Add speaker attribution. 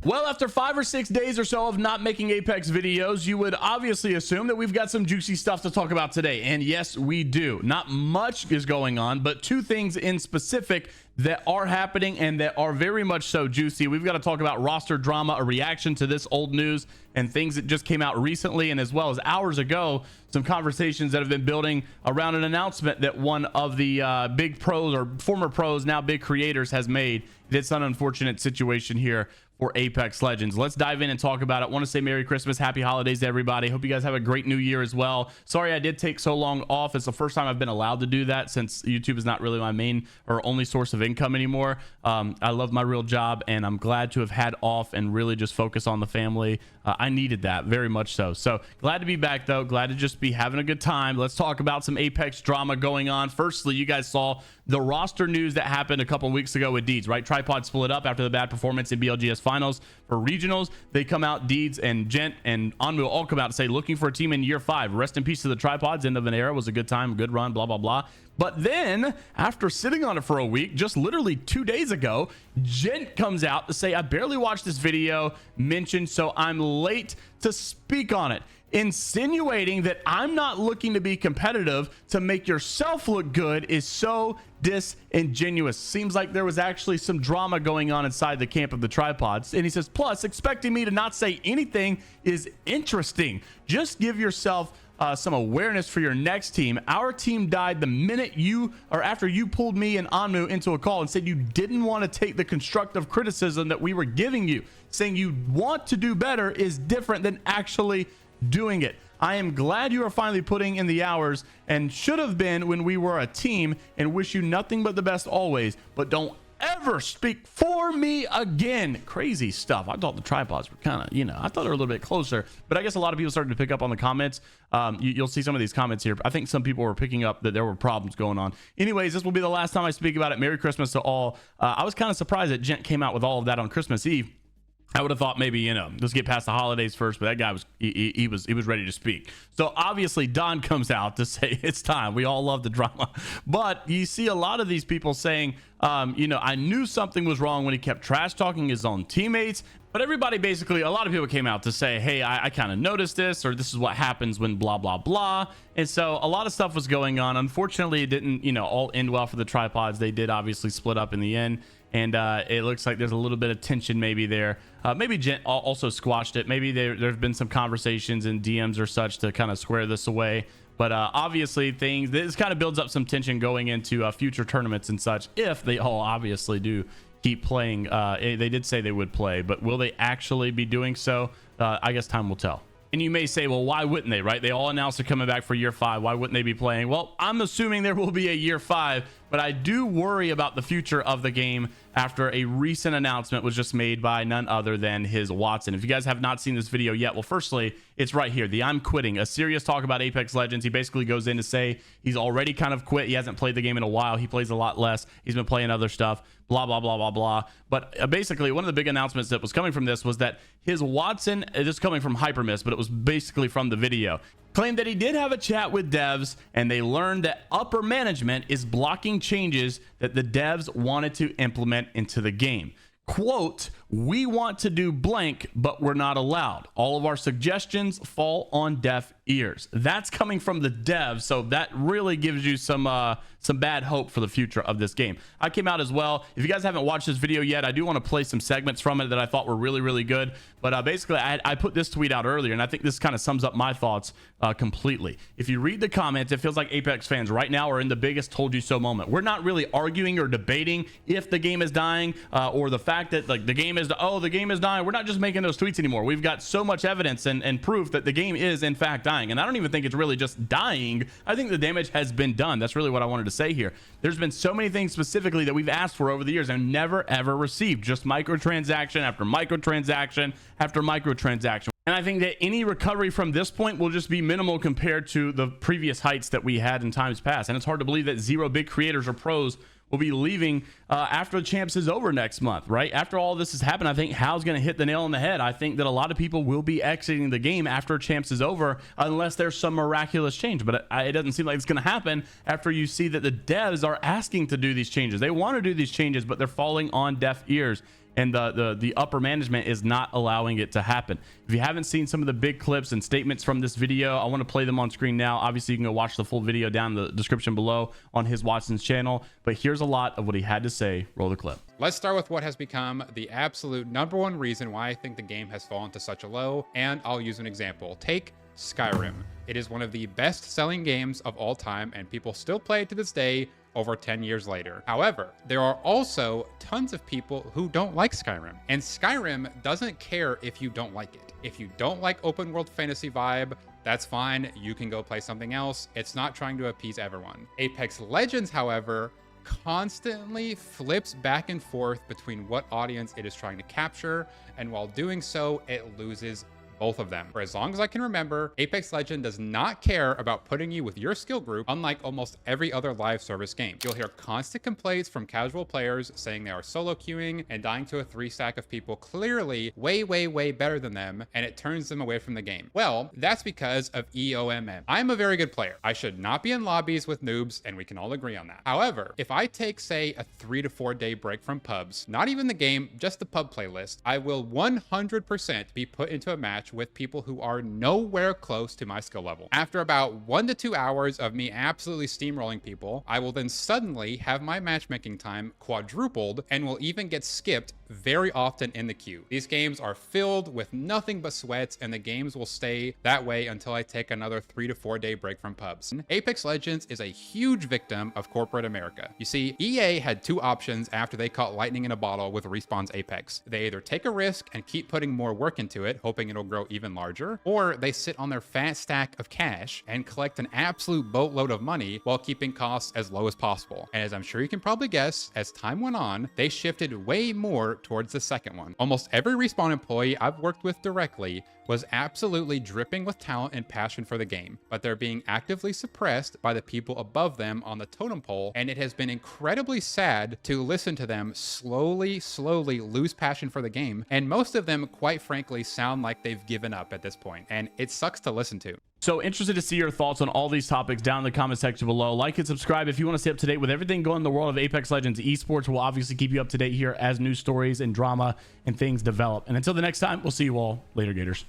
Speaker 1: Well, after 5 or 6 days or so of not making Apex videos, you would obviously assume that we've got some juicy stuff to talk about today. And yes, we do. Not much is going on, but two things in specific that are happening and that are very much so juicy. We've got to talk about roster drama, a reaction to this old news, and things that just came out recently, and as well as hours ago, some conversations that have been building around an announcement that one of the big pros or former pros, now big creators, has made. It's an unfortunate situation here for Apex Legends. Let's dive in and talk about it. I want to say Merry Christmas, Happy Holidays to everybody. Hope you guys have a great new year as well. Sorry I did take so long off. It's the first time I've been allowed to do that since YouTube is not really my main or only source of income anymore. I love my real job, and I'm glad to have had off and really just focus on the family. I needed that very much so. So glad to be back though. Glad to just be having a good time. Let's talk about some Apex drama going on. Firstly, you guys saw the roster news that happened a couple weeks ago with Deeds, right? Tripod split up after the bad performance in BLGS finals. For regionals, they come out, Deeds and Gent and Onmu all come out and say looking for a team in year 5. Rest in peace to the Tripods. End of an era. Was a good time, good run, blah blah blah. But then after sitting on it for a week, just literally 2 days ago, Gent comes out to say, I barely watched this video mentioned, so I'm late to speak on it, insinuating that I'm not looking to be competitive to make yourself look good is so disingenuous. Seems like there was actually some drama going on inside the camp of the Tripods. And he says, plus expecting me to not say anything is interesting. Just give yourself some awareness for your next team. Our team died the minute you, or after you pulled me and Onmu into a call and said you didn't want to take the constructive criticism that we were giving you. Saying you want to do better is different than actually doing it. I am glad you are finally putting in the hours and should have been when we were a team, and wish you nothing but the best always, but don't ever speak for me again. Crazy stuff. I thought the Tripods were kind of, I thought they were a little bit closer, but I guess a lot of people started to pick up on the comments. You'll see some of these comments here. I think some people were picking up that there were problems going on. Anyways, this will be the last time I speak about it. Merry Christmas to all. I was kind of surprised that Gent came out with all of that on Christmas Eve. I would have thought maybe, let's get past the holidays first, but that guy was he was ready to speak. So obviously Don comes out to say it's time. We all love the drama, but you see a lot of these people saying, I knew something was wrong when he kept trash talking his own teammates. But everybody basically, a lot of people came out to say, hey, I kind of noticed this, or this is what happens when blah, blah, blah. And so a lot of stuff was going on. Unfortunately, it didn't, all end well for the Tripods. They did obviously split up in the end. And it looks like there's a little bit of tension maybe there. Maybe Gent also squashed it. Maybe there's been some conversations in DMs or such to kind of square this away. But obviously this kind of builds up some tension going into future tournaments and such, if they all obviously do keep playing. They did say they would play, but will they actually be doing so? I guess time will tell. And you may say, well, why wouldn't they, right? They all announced they're coming back for year 5. Why wouldn't they be playing? Well, I'm assuming there will be a year 5, but I do worry about the future of the game after a recent announcement was just made by none other than HisWattson. If you guys have not seen this video yet, well, firstly, it's right here. The I'm quitting, a serious talk about Apex Legends. He basically goes in to say he's already kind of quit. He hasn't played the game in a while. He plays a lot less. He's been playing other stuff, blah, blah, blah, blah, blah. But basically, one of the big announcements that was coming from this was that HisWattson, this is coming from Hypermiss, but it was basically from the video, claimed that he did have a chat with devs and they learned that upper management is blocking changes that the devs wanted to implement into the game. Quote, we want to do blank, but we're not allowed. All of our suggestions fall on deaf ears. That's coming from the devs, so that really gives you some bad hope for the future of this game. I came out as well. If you guys haven't watched this video yet, I do want to play some segments from it that I thought were really, really good. But basically, I put this tweet out earlier, and I think this kind of sums up my thoughts completely. If you read the comments, it feels like Apex fans right now are in the biggest told you so moment. We're not really arguing or debating if the game is dying or the fact that like the game is dying. We're not just making those tweets anymore. We've got so much evidence and proof that the game is in fact dying. And I don't even think it's really just dying. I think the damage has been done. That's really what I wanted to say here. There's been so many things specifically that we've asked for over the years and never ever received. Just microtransaction after microtransaction after microtransaction. And I think that any recovery from this point will just be minimal compared to the previous heights that we had in times past. And it's hard to believe that 0 big creators or pros will be leaving after the champs is over next month, right? After all this has happened, I think Hal's going to hit the nail on the head. I think that a lot of people will be exiting the game after champs is over unless there's some miraculous change. But it doesn't seem like it's going to happen after you see that the devs are asking to do these changes. They want to do these changes, but they're falling on deaf ears. and the upper management is not allowing it to happen. If you haven't seen some of the big clips and statements from this video, I want to play them on screen now. Obviously, you can go watch the full video down in the description below on HisWattson's channel, but here's a lot of what he had to say. Roll the clip.
Speaker 2: Let's start with what has become the absolute #1 reason why I think the game has fallen to such a low, and I'll use an example. Take Skyrim. It is one of the best-selling games of all time, and people still play it to this day, over 10 years later. However, there are also tons of people who don't like Skyrim, and Skyrim doesn't care if you don't like it. If you don't like open world fantasy vibe, that's fine. You can go play something else. It's not trying to appease everyone. Apex Legends, however, constantly flips back and forth between what audience it is trying to capture, and while doing so, it loses both of them. For as long as I can remember, Apex Legends does not care about putting you with your skill group, unlike almost every other live service game. You'll hear constant complaints from casual players saying they are solo queuing and dying to a 3-stack of people clearly way better than them, and it turns them away from the game. Well, that's because of EOMM. I'm a very good player. I should not be in lobbies with noobs, and we can all agree on that. However, if I take, say, a 3 to 4 day break from pubs, not even the game, just the pub playlist, I will 100% be put into a match with people who are nowhere close to my skill level. After about 1 to 2 hours of me absolutely steamrolling people, I will then suddenly have my matchmaking time quadrupled and will even get skipped very often in the queue. These games are filled with nothing but sweats, and the games will stay that way until I take another 3 to 4 day break from pubs. Apex Legends is a huge victim of corporate America. You see, EA had 2 options after they caught lightning in a bottle with Respawn's Apex. They either take a risk and keep putting more work into it, hoping it'll grow even larger, or they sit on their fat stack of cash and collect an absolute boatload of money while keeping costs as low as possible. And as I'm sure you can probably guess, as time went on, they shifted way more towards the second one. Almost every Respawn employee I've worked with directly was absolutely dripping with talent and passion for the game, but they're being actively suppressed by the people above them on the totem pole, and it has been incredibly sad to listen to them slowly lose passion for the game, and most of them, quite frankly, sound like they've given up at this point, and it sucks to listen to.
Speaker 1: So interested to see your thoughts on all these topics down in the comment section below. Like and subscribe if you want to stay up to date with everything going in the world of Apex Legends esports. We'll obviously keep you up to date here as news stories and drama and things develop. And until the next time, we'll see you all later, Gators.